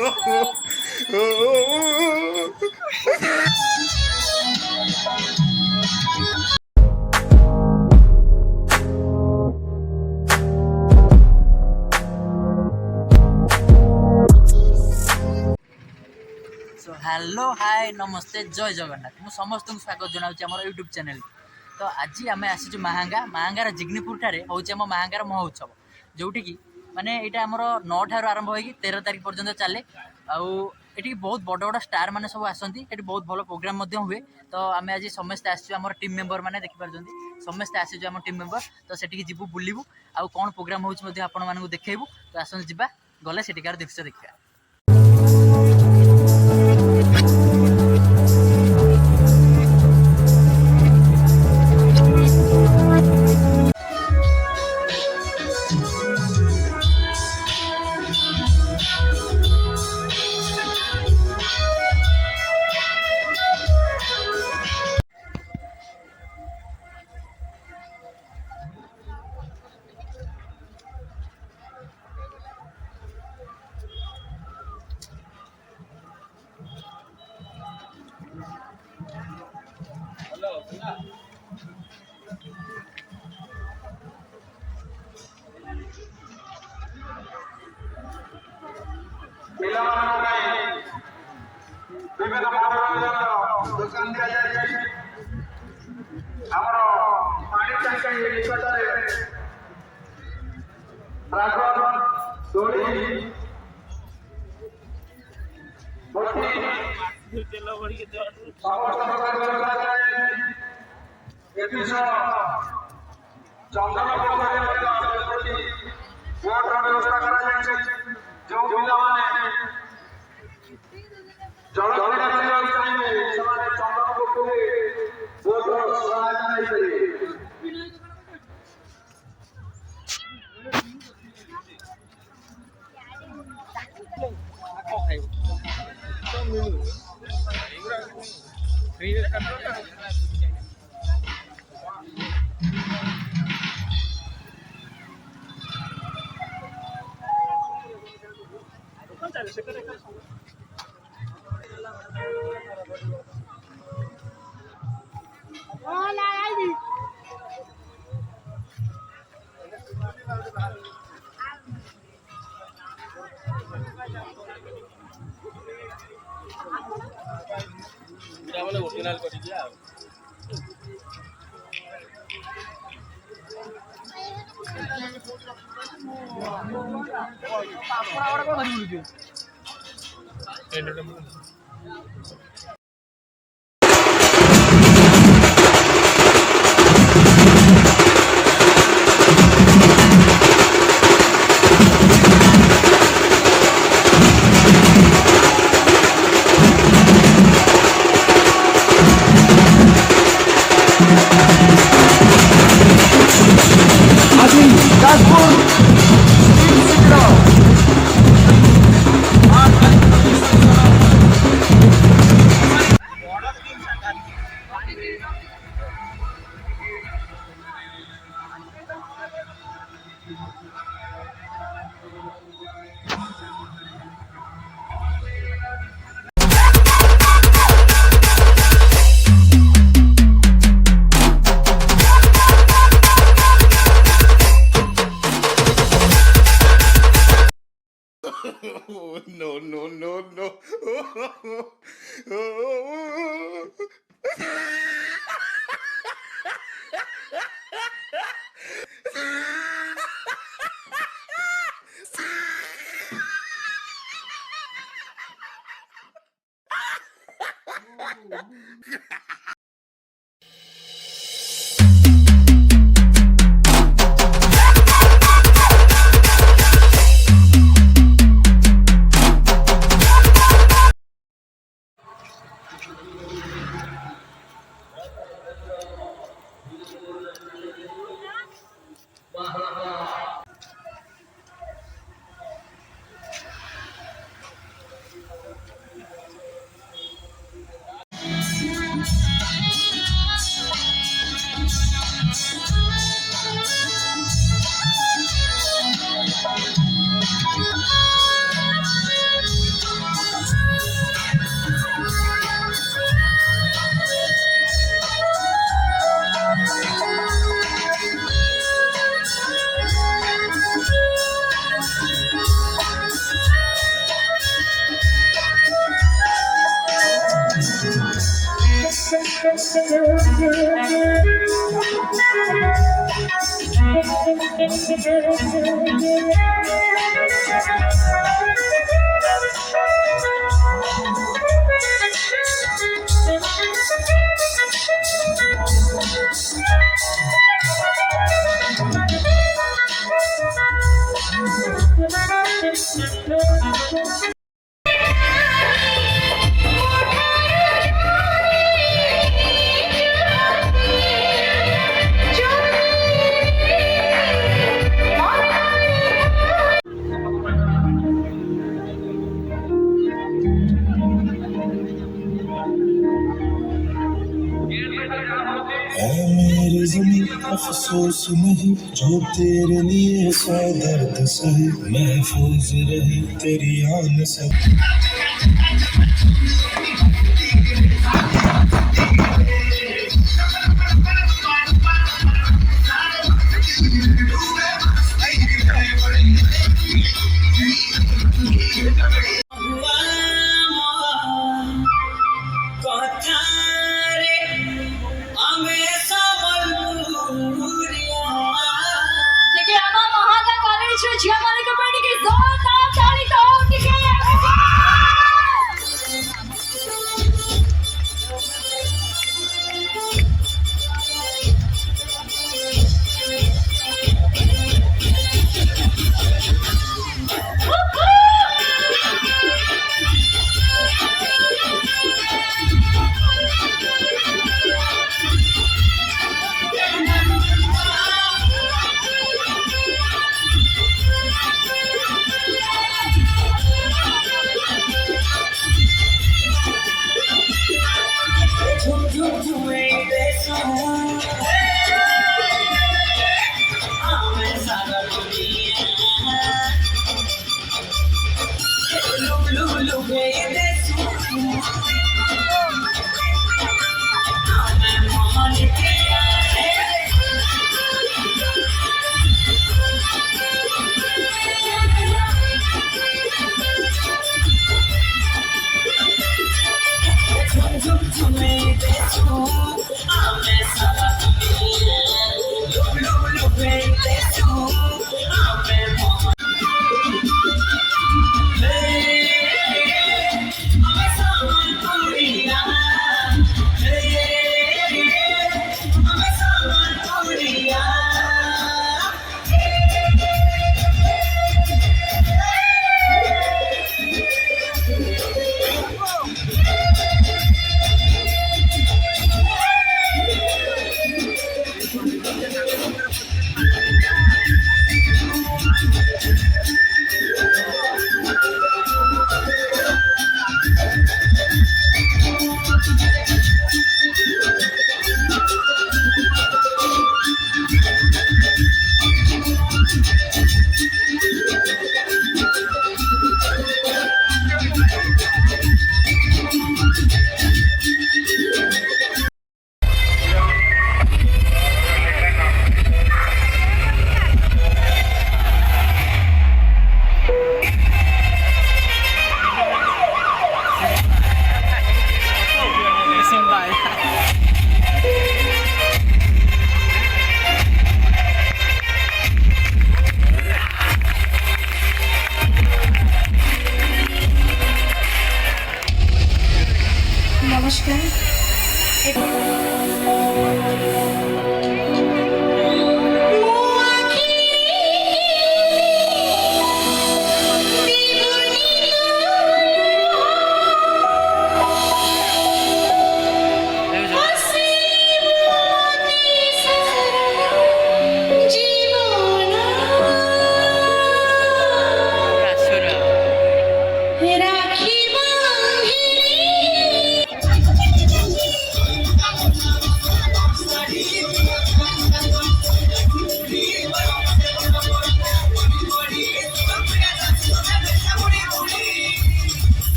So hello hi नमस्ते जय जगन्नाथ मु समस्त स्वागत जनाऊँ आम यूट्यूब चैनल। तो आज आम आसी महांगा महांगार जिग्नीपुर ठारे हूँ आम महांगार महोत्सव जोटि की माने यहाँ आमर 9 ठार आरंभ हो 13 तारीख पर्यंत चले आठी बहुत बड़ बड़ स्टार मैंने सब आसती बहुत भल प्रोग्राम हुए। तो आम आज समस्ते आम टीम मेम्बर मैंने देखिपार समस्ते आसीजु आम टीम मेम्बर। तो सेठी जीवु बुलू आउ कौन प्रोग्राम होती आपको देखू। तो आसत जा गले सेठिकार दृश्य देखा। विभिन्न मनोरंजन दुकान दिया आमर पानी टंकी निकटरे ड्रागन दोड़ी चंदन व्यवस्था जो पिला जल क्रीड़ा चाहिए चंदन पोखरी बहुत सहायता नहीं ओरिजिनल कर दिया no, no, no, no. है मेरी ज़मीं अफसोस नहीं जो तेरे लिए सौ दर्द सहे महफूज रही तेरी आन से देखिए आमा महागा कॉलेज में झिया माने के बेटी की जोरदार ताली तो दिखे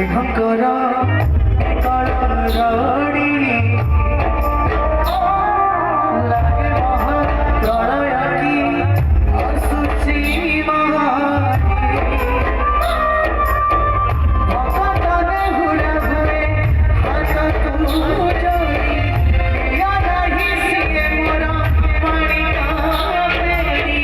ସିଂହଙ୍କର କଳରଡ଼ି ଲାଗେ ମହା ପ୍ରଳୟ କି ଆସୁଛି ମହାବାଣୀ ଭଗବାନ ହୁଡ଼ା ହୁଏ ହାତ ତୁ ଯୋଡ଼ି ପ୍ରିୟ ନାହିଁ ସିଏ ମୋର ପାଣି କାବେରୀ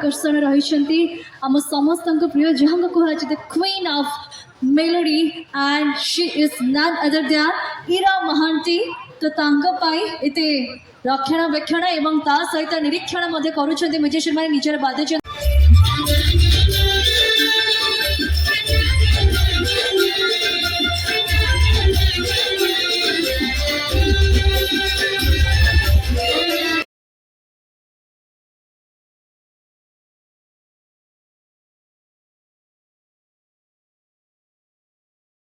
आकर्षण रही आम समस्त प्रिय जहाँ कहुए the queen of melody and she is none other than Ira Mohanty तो एते रक्षणाबेक्षण एवं ता सहित निरीक्षण म्यूजिशियन मैंने निजर बाद्य